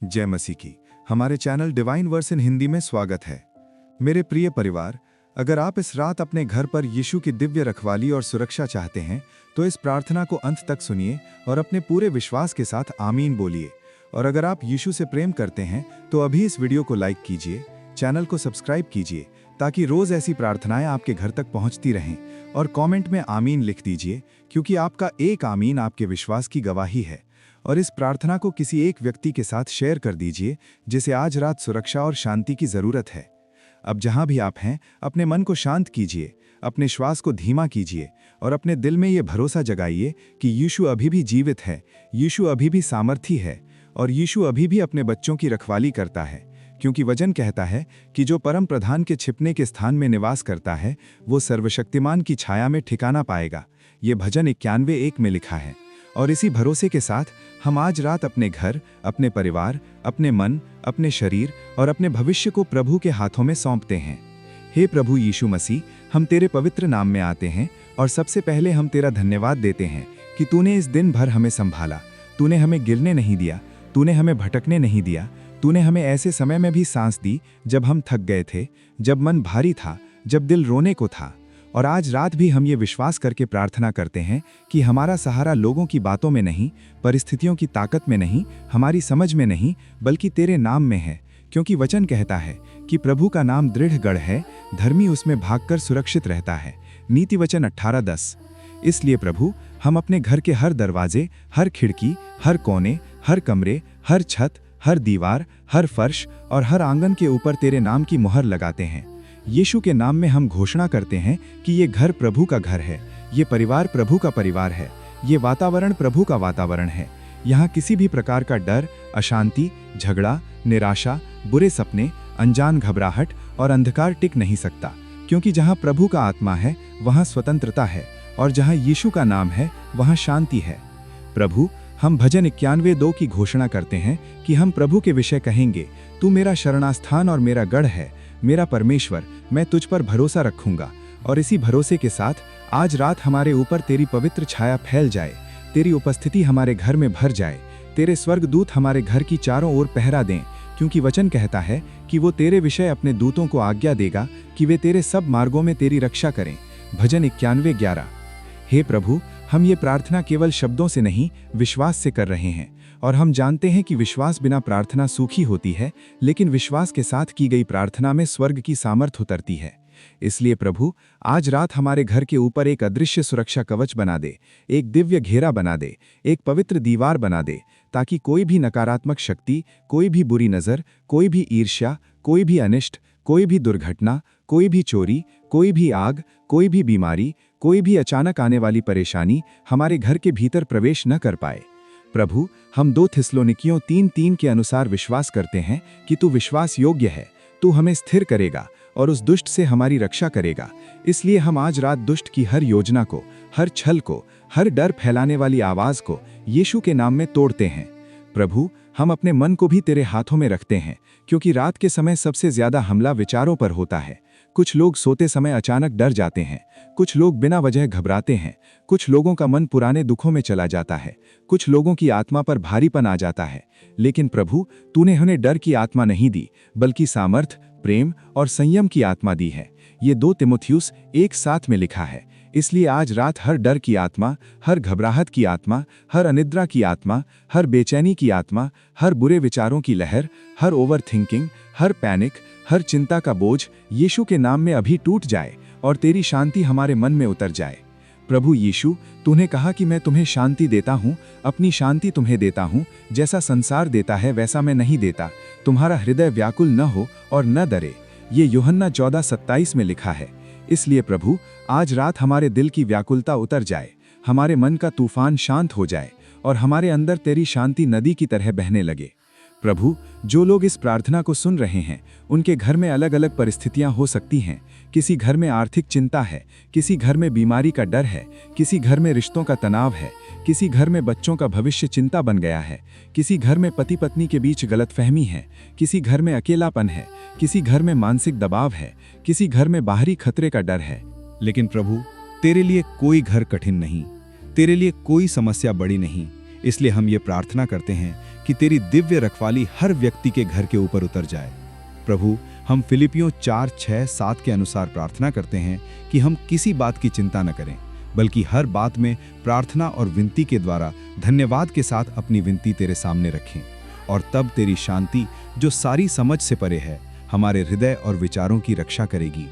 जय मसीह की। हमारे चैनल डिवाइन वर्स इन हिंदी में स्वागत है। मेरे प्रिय परिवार, अगर आप इस रात अपने घर पर यीशु की दिव्य रखवाली और सुरक्षा चाहते हैं तो इस प्रार्थना को अंत तक सुनिए और अपने पूरे विश्वास के साथ आमीन बोलिए। और अगर आप यीशु से प्रेम करते हैं तो अभी इस वीडियो को लाइक कीजिए, चैनल को सब्सक्राइब कीजिए ताकि रोज ऐसी प्रार्थनाएं आपके घर तक पहुंचती रहें। और कमेंट में आमीन लिख दीजिए, क्योंकि आपका एक आमीन आपके विश्वास की गवाही है। और इस प्रार्थना को किसी एक व्यक्ति के साथ शेयर कर दीजिए जिसे आज रात सुरक्षा और शांति की जरूरत है। अब जहां भी आप हैं, अपने मन को शांत कीजिए, अपने श्वास को धीमा कीजिए और अपने दिल में ये भरोसा जगाइए कि यीशु अभी भी जीवित है, यीशु अभी भी सामर्थी है और यीशु अभी भी अपने बच्चों की रखवाली करता है। क्योंकि वचन कहता है कि जो परम प्रधान के छिपने के स्थान में निवास करता है वो सर्वशक्तिमान की छाया में ठिकाना पाएगा। ये भजन 91:1 में लिखा है। और इसी भरोसे के साथ हम आज रात अपने घर, अपने परिवार, अपने मन, अपने शरीर और अपने भविष्य को प्रभु के हाथों में सौंपते हैं। हे प्रभु यीशु मसीह, हम तेरे पवित्र नाम में आते हैं और सबसे पहले हम तेरा धन्यवाद देते हैं कि तूने इस दिन भर हमें संभाला, तूने हमें गिरने नहीं दिया, तूने हमें भटकने नहीं दिया, तूने हमें ऐसे समय में भी सांस दी जब हम थक गए थे, जब मन भारी था, जब दिल रोने को था। और आज रात भी हम ये विश्वास करके प्रार्थना करते हैं कि हमारा सहारा लोगों की बातों में नहीं, परिस्थितियों की ताकत में नहीं, हमारी समझ में नहीं, बल्कि तेरे नाम में है। क्योंकि वचन कहता है कि प्रभु का नाम दृढ़ गढ़ है, धर्मी उसमें भागकर सुरक्षित रहता है। नीति वचन 18:10। इसलिए प्रभु, हम अपने घर के हर दरवाजे, हर खिड़की, हर कोने, हर कमरे, हर छत, हर दीवार, हर फर्श और हर आंगन के ऊपर तेरे नाम की मुहर लगाते हैं। यीशु के नाम में हम घोषणा करते हैं कि ये घर प्रभु का घर है, ये परिवार प्रभु का परिवार है, ये वातावरण प्रभु का वातावरण है। यहाँ किसी भी प्रकार का डर, अशांति, झगड़ा, निराशा, बुरे सपने, अनजान घबराहट और अंधकार टिक नहीं सकता। क्योंकि जहाँ प्रभु का आत्मा है वहाँ स्वतंत्रता है और जहाँ यीशु का नाम है वहाँ शांति है। प्रभु, हम भजन 91:2 की घोषणा करते हैं कि हम प्रभु के विषय कहेंगे, तू मेरा शरणास्थान और मेरा गढ़ है, मेरा परमेश्वर, मैं तुझ पर भरोसा रखूंगा। और इसी भरोसे के साथ आज रात हमारे ऊपर तेरी पवित्र छाया फैल जाए, तेरी उपस्थिति हमारे घर में भर जाए, तेरे स्वर्गदूत हमारे घर की चारों ओर पहरा दें। क्योंकि वचन कहता है कि वो तेरे विषय अपने दूतों को आज्ञा देगा कि वे तेरे सब मार्गों में तेरी रक्षा करें। भजन 91:11। हे प्रभु, हम ये प्रार्थना केवल शब्दों से नहीं, विश्वास से कर रहे हैं। और हम जानते हैं कि विश्वास बिना प्रार्थना सूखी होती है, लेकिन विश्वास के साथ की गई प्रार्थना में स्वर्ग की सामर्थ उतरती है। इसलिए प्रभु, आज रात हमारे घर के ऊपर एक अदृश्य सुरक्षा कवच बना दे, एक दिव्य घेरा बना दे, एक पवित्र दीवार बना दे, ताकि कोई भी नकारात्मक शक्ति, कोई भी बुरी नज़र, कोई भी ईर्ष्या, कोई भी अनिष्ट, कोई भी दुर्घटना, कोई भी चोरी, कोई भी आग, कोई भी बीमारी, कोई भी अचानक आने वाली परेशानी हमारे घर के भीतर प्रवेश न कर पाए। प्रभु, हम 2 थिस्सलुनीकियों 3:3 के अनुसार विश्वास करते हैं कि तू विश्वास योग्य है, तू हमें स्थिर करेगा और उस दुष्ट से हमारी रक्षा करेगा। इसलिए हम आज रात दुष्ट की हर योजना को, हर छल को, हर डर फैलाने वाली आवाज को यीशु के नाम में तोड़ते हैं। प्रभु, हम अपने मन को भी तेरे हाथों में रखते हैं, क्योंकि रात के समय सबसे ज्यादा हमला विचारों पर होता है। कुछ लोग सोते समय अचानक डर जाते हैं, कुछ लोग बिना वजह घबराते हैं, कुछ लोगों का मन पुराने दुखों में चला जाता है, कुछ लोगों की आत्मा पर भारीपन आ जाता है। लेकिन प्रभु, तूने हमें डर की आत्मा नहीं दी, बल्कि सामर्थ, प्रेम और संयम की आत्मा दी है। ये 2 तीमुथियुस 1:7 में लिखा है। इसलिए आज रात हर डर की आत्मा, हर घबराहट की आत्मा, हर अनिद्रा की आत्मा, हर बेचैनी की आत्मा, हर बुरे विचारों की लहर, हर ओवर थिंकिंग, हर पैनिक, हर चिंता का बोझ यीशु के नाम में अभी टूट जाए और तेरी शांति हमारे मन में उतर जाए। प्रभु यीशु, तूने कहा कि मैं तुम्हें शांति देता हूँ, अपनी शांति तुम्हें देता हूँ, जैसा संसार देता है वैसा मैं नहीं देता। तुम्हारा हृदय व्याकुल न हो और न डरे। ये यूहन्ना 14:27 में लिखा है। इसलिए प्रभु, आज रात हमारे दिल की व्याकुलता उतर जाए, हमारे मन का तूफान शांत हो जाए और हमारे अंदर तेरी शांति नदी की तरह बहने लगे। प्रभु, जो लोग इस प्रार्थना को सुन रहे हैं उनके घर में अलग अलग परिस्थितियां हो सकती हैं। किसी घर में आर्थिक चिंता है, किसी घर में बीमारी का डर है, किसी घर में रिश्तों का तनाव है, किसी घर में बच्चों का भविष्य चिंता बन गया है, किसी घर में पति पत्नी के बीच गलतफहमी है, किसी घर में अकेलापन है, किसी घर में मानसिक दबाव है, किसी घर में बाहरी खतरे का डर है। लेकिन प्रभु, तेरे लिए कोई घर कठिन नहीं, तेरे लिए कोई समस्या बड़ी नहीं। इसलिए हम ये प्रार्थना करते हैं कि तेरी दिव्य रखवाली हर व्यक्ति के घर के ऊपर उतर जाए। प्रभु, हम फिलिपियों 4:6-7 के अनुसार प्रार्थना करते हैं कि हम किसी बात की चिंता न करें, बल्कि हर बात में प्रार्थना और विनती के द्वारा धन्यवाद के साथ अपनी विनती तेरे सामने रखें, और तब तेरी शांति जो सारी समझ से परे है हमारे हृदय और विचारों की रक्षा करेगी।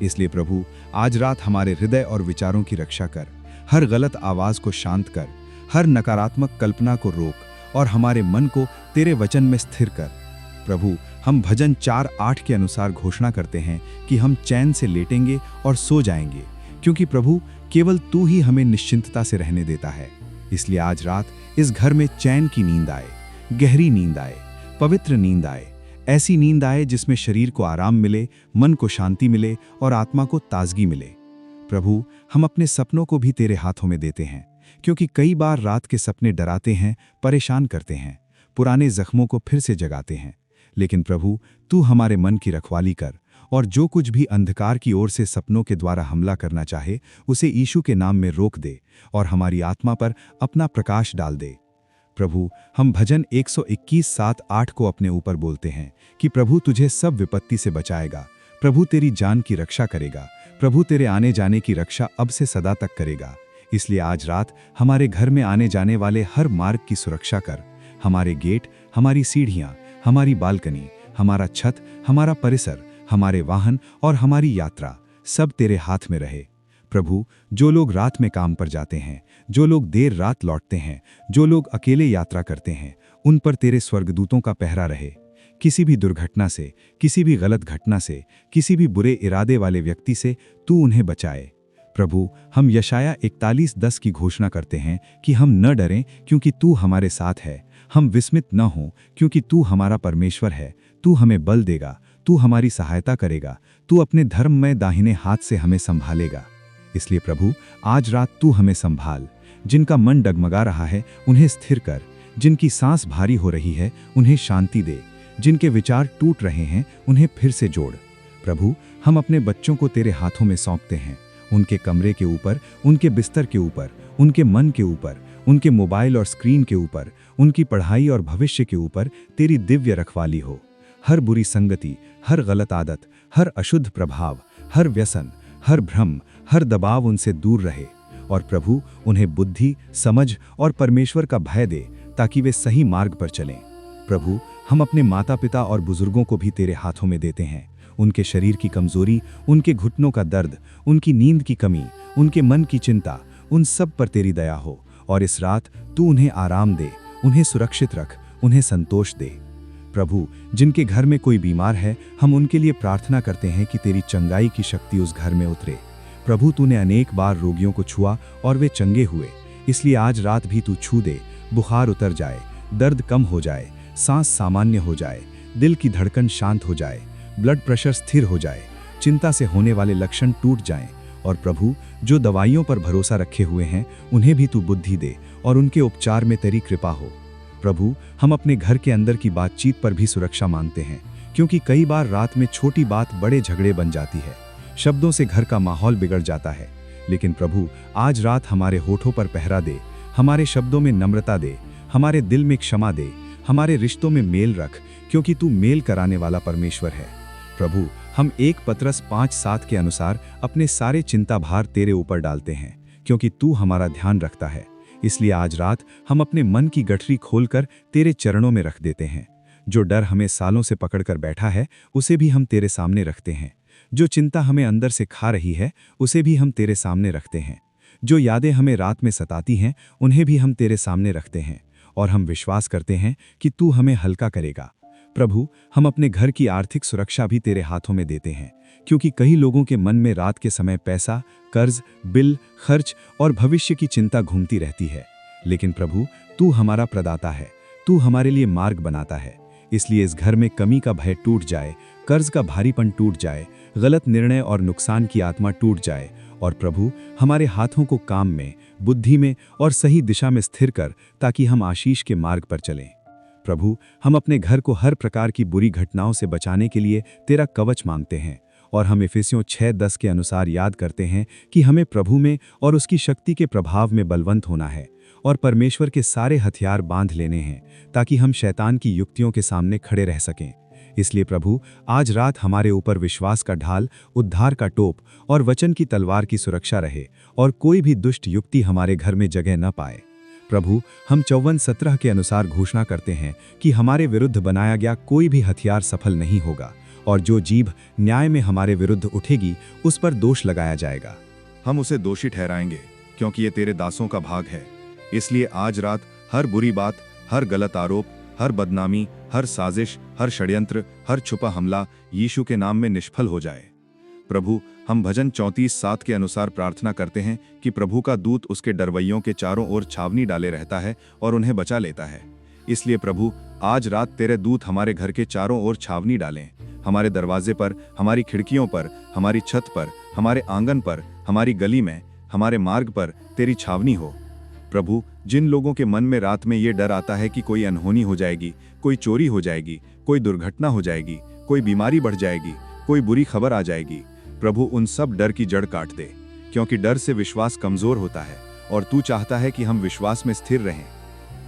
इसलिए प्रभु, आज रात हमारे हृदय और विचारों की रक्षा कर, हर गलत आवाज को शांत कर, हर नकारात्मक कल्पना को रोक और हमारे मन को तेरे वचन में स्थिर कर। प्रभु, हम भजन 4:8 के अनुसार घोषणा करते हैं कि हम चैन से लेटेंगे और सो जाएंगे, क्योंकि प्रभु केवल तू ही हमें निश्चिंतता से रहने देता है। इसलिए आज रात इस घर में चैन की नींद आए, गहरी नींद आए, पवित्र नींद आए, ऐसी नींद आए जिसमें शरीर को आराम मिले, मन को शांति मिले और आत्मा को ताजगी मिले। प्रभु, हम अपने सपनों को भी तेरे हाथों में देते हैं, क्योंकि कई बार रात के सपने डराते हैं, परेशान करते हैं, पुराने जख्मों को फिर से जगाते हैं। लेकिन प्रभु, तू हमारे मन की रखवाली कर और जो कुछ भी अंधकार की ओर से सपनों के द्वारा हमला करना चाहे उसे यीशु के नाम में रोक दे और हमारी आत्मा पर अपना प्रकाश डाल दे। प्रभु, हम भजन 121:7-8 को अपने ऊपर बोलते हैं कि प्रभु तुझे सब विपत्ति से बचाएगा, प्रभु तेरी जान की रक्षा करेगा, प्रभु तेरे आने जाने की रक्षा अब से सदा तक करेगा। इसलिए आज रात हमारे घर में आने जाने वाले हर मार्ग की सुरक्षा कर, हमारे गेट, हमारी सीढ़ियाँ, हमारी बालकनी, हमारा छत, हमारा परिसर, हमारे वाहन और हमारी यात्रा सब तेरे हाथ में रहे। प्रभु, जो लोग रात में काम पर जाते हैं, जो लोग देर रात लौटते हैं, जो लोग अकेले यात्रा करते हैं, उन पर तेरे स्वर्गदूतों का पहरा रहे। किसी भी दुर्घटना से, किसी भी गलत घटना से, किसी भी बुरे इरादे वाले व्यक्ति से तू उन्हें बचाए। प्रभु, हम यशाया 41:10 की घोषणा करते हैं कि हम न डरें क्योंकि तू हमारे साथ है, हम विस्मित न हों क्योंकि तू हमारा परमेश्वर है, तू हमें बल देगा, तू हमारी सहायता करेगा, तू अपने धर्ममय दाहिने हाथ से हमें संभालेगा। इसलिए प्रभु, आज रात तू हमें संभाल। जिनका मन डगमगा रहा है उन्हें स्थिर कर, जिनकी सांस भारी हो रही है उन्हें शांति दे, जिनके विचार टूट रहे हैं उन्हें फिर से जोड़। प्रभु, हम अपने बच्चों को तेरे हाथों में सौंपते हैं। उनके कमरे के ऊपर, उनके बिस्तर के ऊपर, उनके मन के ऊपर, उनके मोबाइल और स्क्रीन के ऊपर, उनकी पढ़ाई और भविष्य के ऊपर तेरी दिव्य रखवाली हो। हर बुरी संगति, हर गलत आदत, हर अशुद्ध प्रभाव, हर व्यसन, हर भ्रम, हर दबाव उनसे दूर रहे और प्रभु उन्हें बुद्धि, समझ और परमेश्वर का भय दे ताकि वे सही मार्ग पर चलें। प्रभु, हम अपने माता पिता और बुजुर्गों को भी तेरे हाथों में देते हैं। उनके शरीर की कमजोरी, उनके घुटनों का दर्द, उनकी नींद की कमी, उनके मन की चिंता, उन सब पर तेरी दया हो और इस रात तू उन्हें आराम दे, उन्हें सुरक्षित रख, उन्हें संतोष दे। प्रभु, जिनके घर में कोई बीमार है, हम उनके लिए प्रार्थना करते हैं कि तेरी चंगाई की शक्ति उस घर में उतरे। प्रभु, तूने अनेक बार रोगियों को छुआ और वे चंगे हुए, इसलिए आज रात भी तू छू दे, बुखार उतर जाए, दर्द कम हो जाए, सांस सामान्य हो जाए, दिल की धड़कन शांत हो जाए, ब्लड प्रेशर स्थिर हो जाए, चिंता से होने वाले लक्षण टूट जाएं और प्रभु, जो दवाइयों पर भरोसा रखे हुए हैं उन्हें भी तू बुद्धि दे और उनके उपचार में तेरी कृपा हो। प्रभु, हम अपने घर के अंदर की बातचीत पर भी सुरक्षा मांगते हैं, क्योंकि कई बार रात में छोटी बात बड़े झगड़े बन जाती है, शब्दों से घर का माहौल बिगड़ जाता है। लेकिन प्रभु, आज रात हमारे होठों पर पहरा दे, हमारे शब्दों में नम्रता दे, हमारे दिल में क्षमा दे, हमारे रिश्तों में मेल रख, क्योंकि तू मेल कराने वाला परमेश्वर है। प्रभु, हम 1 पतरस 5:7 के अनुसार अपने सारे चिंता भार तेरे ऊपर डालते हैं, क्योंकि तू हमारा ध्यान रखता है। इसलिए आज रात हम अपने मन की गठरी खोलकर तेरे चरणों में रख देते हैं। जो डर हमें सालों से पकड़कर बैठा है उसे भी हम तेरे सामने रखते हैं। जो चिंता हमें अंदर से खा रही है उसे भी हम तेरे सामने रखते हैं। जो यादें हमें रात में सताती हैं उन्हें भी हम तेरे सामने रखते हैं और हम विश्वास करते हैं कि तू हमें हल्का करेगा। प्रभु, हम अपने घर की आर्थिक सुरक्षा भी तेरे हाथों में देते हैं, क्योंकि कई लोगों के मन में रात के समय पैसा, कर्ज, बिल, खर्च और भविष्य की चिंता घूमती रहती है। लेकिन प्रभु, तू हमारा प्रदाता है, तू हमारे लिए मार्ग बनाता है। इसलिए इस घर में कमी का भय टूट जाए, कर्ज का भारीपन टूट जाए, गलत निर्णय और नुकसान की आत्मा टूट जाए और प्रभु, हमारे हाथों को काम में, बुद्धि में और सही दिशा में स्थिर कर, ताकि हम आशीष के मार्ग पर चलें। प्रभु, हम अपने घर को हर प्रकार की बुरी घटनाओं से बचाने के लिए तेरा कवच मांगते हैं और हम इफिसियों 6:10 के अनुसार याद करते हैं कि हमें प्रभु में और उसकी शक्ति के प्रभाव में बलवंत होना है और परमेश्वर के सारे हथियार बांध लेने हैं ताकि हम शैतान की युक्तियों के सामने खड़े रह सकें। इसलिए प्रभु आज रात हमारे ऊपर विश्वास का ढाल, उद्धार का टोप और वचन की तलवार की सुरक्षा रहे और कोई भी दुष्ट युक्ति हमारे घर में जगह न पाए। प्रभु, हम 54:17 के अनुसार घोषणा करते हैं कि हमारे विरुद्ध बनाया गया कोई भी हथियार सफल नहीं होगा और जो जीभ न्याय में हमारे विरुद्ध उठेगी उस पर दोष लगाया जाएगा। हम उसे दोषी ठहराएंगे क्योंकि ये तेरे दासों का भाग है। इसलिए आज रात हर बुरी बात, हर गलत आरोप, हर बदनामी, हर साजिश, हर षड्यंत्र, हर छुपा हमला यीशु के नाम में निष्फल हो जाए। प्रभु, हम भजन 34:7 के अनुसार प्रार्थना करते हैं कि प्रभु का दूत उसके डरवैयों के चारों ओर छावनी डाले रहता है और उन्हें बचा लेता है। इसलिए प्रभु, आज रात तेरे दूत हमारे घर के चारों ओर छावनी डालें। हमारे दरवाजे पर, हमारी खिड़कियों पर, हमारी छत पर, हमारे आंगन पर, हमारी गली में, हमारे मार्ग पर तेरी छावनी हो। प्रभु, जिन लोगों के मन में रात में ये डर आता है कि कोई अनहोनी हो जाएगी, कोई चोरी हो जाएगी, कोई दुर्घटना हो जाएगी, कोई बीमारी बढ़ जाएगी, कोई बुरी खबर आ जाएगी, प्रभु उन सब डर की जड़ काट दे, क्योंकि डर से विश्वास कमजोर होता है और तू चाहता है कि हम विश्वास में स्थिर रहें।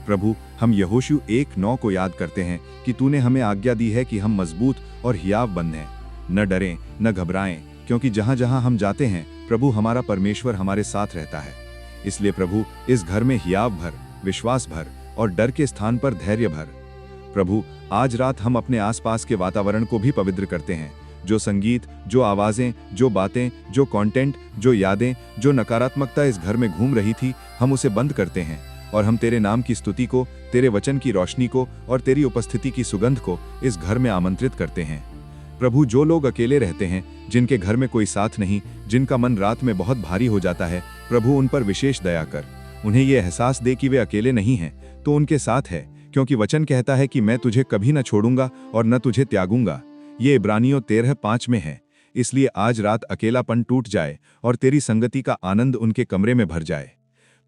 प्रभु, हम यहोशू 1:9 को याद करते हैं कि तूने हमें आज्ञा दी है कि हम मजबूत और हियाव बंधें, न डरें न घबराएं, क्योंकि जहां जहां हम जाते हैं प्रभु हमारा परमेश्वर हमारे साथ रहता है। इसलिए प्रभु, इस घर में हियाव भर, विश्वास भर और डर के स्थान पर धैर्य भर। प्रभु, आज रात हम अपने आसपास के वातावरण को भी पवित्र करते हैं। जो संगीत, जो आवाजें, जो बातें, जो कंटेंट, जो यादें, जो नकारात्मकता इस घर में घूम रही थी, हम उसे बंद करते हैं और हम तेरे नाम की स्तुति को, तेरे वचन की रोशनी को और तेरी उपस्थिति की सुगंध को इस घर में आमंत्रित करते हैं। प्रभु, जो लोग अकेले रहते हैं, जिनके घर में कोई साथ नहीं, जिनका मन रात में बहुत भारी हो जाता है, प्रभु उन पर विशेष दया कर। उन्हें यह एहसास दे कि वे अकेले नहीं हैं, तो उनके साथ है, क्योंकि वचन कहता है कि मैं तुझे कभी न छोड़ूंगा और न तुझे त्यागूंगा। ये इब्रानियों 13:5 में है। इसलिए आज रात अकेलापन टूट जाए और तेरी संगति का आनंद उनके कमरे में भर जाए।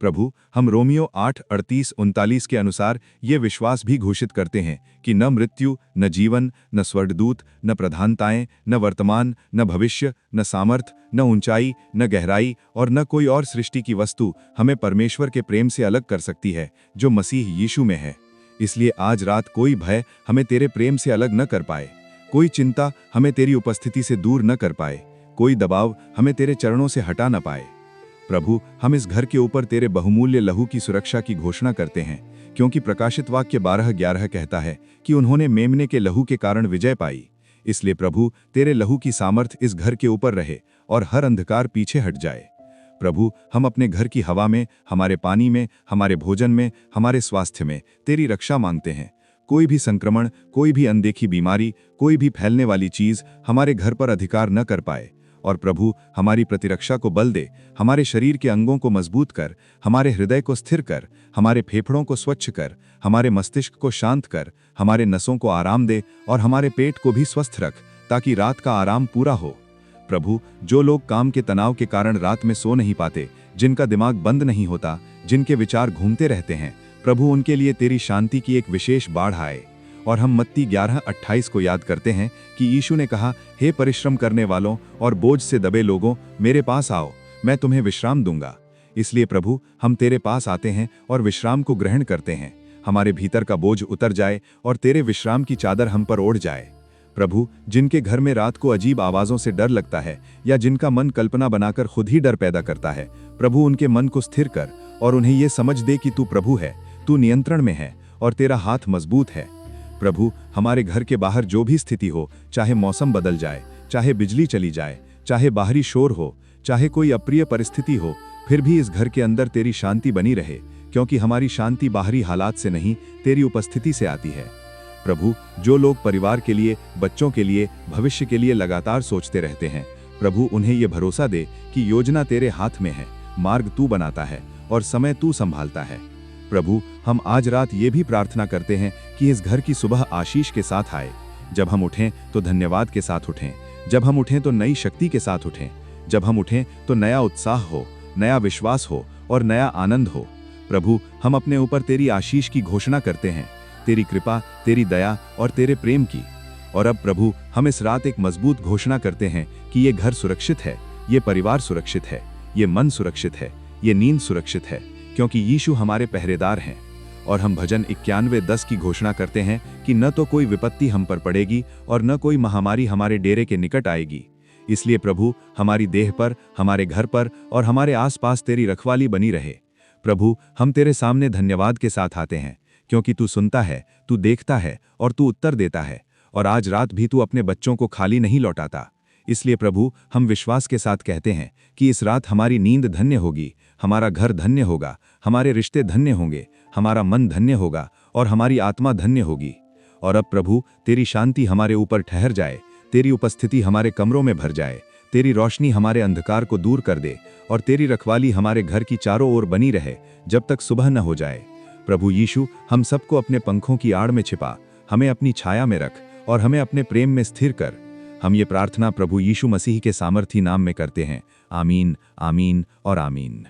प्रभु, हम रोमियो 8:38-39 के अनुसार ये विश्वास भी घोषित करते हैं कि न मृत्यु, न जीवन, न स्वर्गदूत, न प्रधानताएं, न वर्तमान, न भविष्य, न सामर्थ, न ऊंचाई, न गहराई और न कोई और सृष्टि की वस्तु हमें परमेश्वर के प्रेम से अलग कर सकती है जो मसीह यीशु में है। इसलिए आज रात कोई भय हमें तेरे प्रेम से अलग न कर पाए, कोई चिंता हमें तेरी उपस्थिति से दूर न कर पाए, कोई दबाव हमें तेरे चरणों से हटा न पाए। प्रभु, हम इस घर के ऊपर तेरे बहुमूल्य लहू की सुरक्षा की घोषणा करते हैं, क्योंकि प्रकाशित वाक्य 12:11 कहता है कि उन्होंने मेमने के लहू के कारण विजय पाई। इसलिए प्रभु, तेरे लहू की सामर्थ इस घर के ऊपर रहे और हर अंधकार पीछे हट जाए। प्रभु, हम अपने घर की हवा में, हमारे पानी में, हमारे भोजन में, हमारे स्वास्थ्य में तेरी रक्षा मांगते हैं। कोई भी संक्रमण, कोई भी अनदेखी बीमारी, कोई भी फैलने वाली चीज हमारे घर पर अधिकार न कर पाए। और प्रभु, हमारी प्रतिरक्षा को बल दे, हमारे शरीर के अंगों को मजबूत कर, हमारे हृदय को स्थिर कर, हमारे फेफड़ों को स्वच्छ कर, हमारे मस्तिष्क को शांत कर, हमारे नसों को आराम दे और हमारे पेट को भी स्वस्थ रख, ताकि रात का आराम पूरा हो। प्रभु, जो लोग काम के तनाव के कारण रात में सो नहीं पाते, जिनका दिमाग बंद नहीं होता, जिनके विचार घूमते रहते हैं, प्रभु उनके लिए तेरी शांति की एक विशेष बाढ़ आए। और हम मत्ती 11:28 को याद करते हैं कि यीशु ने कहा, हे परिश्रम करने वालों और बोझ से दबे लोगों, मेरे पास आओ, मैं तुम्हें विश्राम दूंगा। इसलिए प्रभु, हम तेरे पास आते हैं और विश्राम को ग्रहण करते हैं। हमारे भीतर का बोझ उतर जाए और तेरे विश्राम की चादर हम पर ओढ़ जाए। प्रभु, जिनके घर में रात को अजीब आवाजों से डर लगता है या जिनका मन कल्पना बनाकर खुद ही डर पैदा करता है, प्रभु उनके मन को स्थिर कर और उन्हें ये समझ दे कि तू प्रभु है, तू नियंत्रण में है और तेरा हाथ मजबूत है। प्रभु, हमारे घर के बाहर जो भी स्थिति हो, चाहे मौसम बदल जाए, चाहे बिजली चली जाए, चाहे बाहरी शोर हो, चाहे कोई अप्रिय परिस्थिति हो, फिर भी इस घर के अंदर तेरी शांति बनी रहे, क्योंकि हमारी शांति बाहरी हालात से नहीं, तेरी उपस्थिति से आती है। प्रभु, जो लोग परिवार के लिए, बच्चों के लिए, भविष्य के लिए लगातार सोचते रहते हैं, प्रभु उन्हें यह भरोसा दे कि योजना तेरे हाथ में है, मार्ग तू बनाता है और समय तू संभालता है। प्रभु, हम आज रात ये भी प्रार्थना करते हैं कि इस घर की सुबह आशीष के साथ आए। जब हम उठें तो धन्यवाद के साथ उठें, जब हम उठें तो नई शक्ति के साथ उठें, जब हम उठें तो नया उत्साह हो, नया विश्वास हो और नया आनंद हो। प्रभु, हम अपने ऊपर तेरी आशीष की घोषणा करते हैं, तेरी कृपा, तेरी दया और तेरे प्रेम की। और अब प्रभु हम इस रात एक मजबूत घोषणा करते हैं कि ये घर सुरक्षित है, ये परिवार सुरक्षित है, ये मन सुरक्षित है, ये नींद सुरक्षित है, क्योंकि यीशु हमारे पहरेदार हैं। और हम भजन 91:10 की घोषणा करते हैं कि न तो कोई विपत्ति हम पर पड़ेगी और न कोई महामारी हमारे डेरे के निकट आएगी। इसलिए प्रभु हमारी देह पर, हमारे घर पर और हमारे आसपास तेरी रखवाली बनी रहे। प्रभु हम तेरे सामने धन्यवाद के साथ आते हैं, क्योंकि तू सुनता है, तू देखता है और तू उत्तर देता है। और आज रात भी तू अपने बच्चों को खाली नहीं लौटाता। इसलिए प्रभु हम विश्वास के साथ कहते हैं कि इस रात हमारी नींद धन्य होगी, हमारा घर धन्य होगा, हमारे रिश्ते धन्य होंगे, हमारा मन धन्य होगा और हमारी आत्मा धन्य होगी। और अब प्रभु तेरी शांति हमारे ऊपर ठहर जाए, तेरी उपस्थिति हमारे कमरों में भर जाए, तेरी रोशनी हमारे अंधकार को दूर कर दे और तेरी रखवाली हमारे घर की चारों ओर बनी रहे जब तक सुबह न हो जाए। प्रभु यीशु हम सबको अपने पंखों की आड़ में छिपा, हमें अपनी छाया में रख और हमें अपने प्रेम में स्थिर कर। हम ये प्रार्थना प्रभु यीशु मसीह के सामर्थी नाम में करते हैं। आमीन, आमीन और आमीन।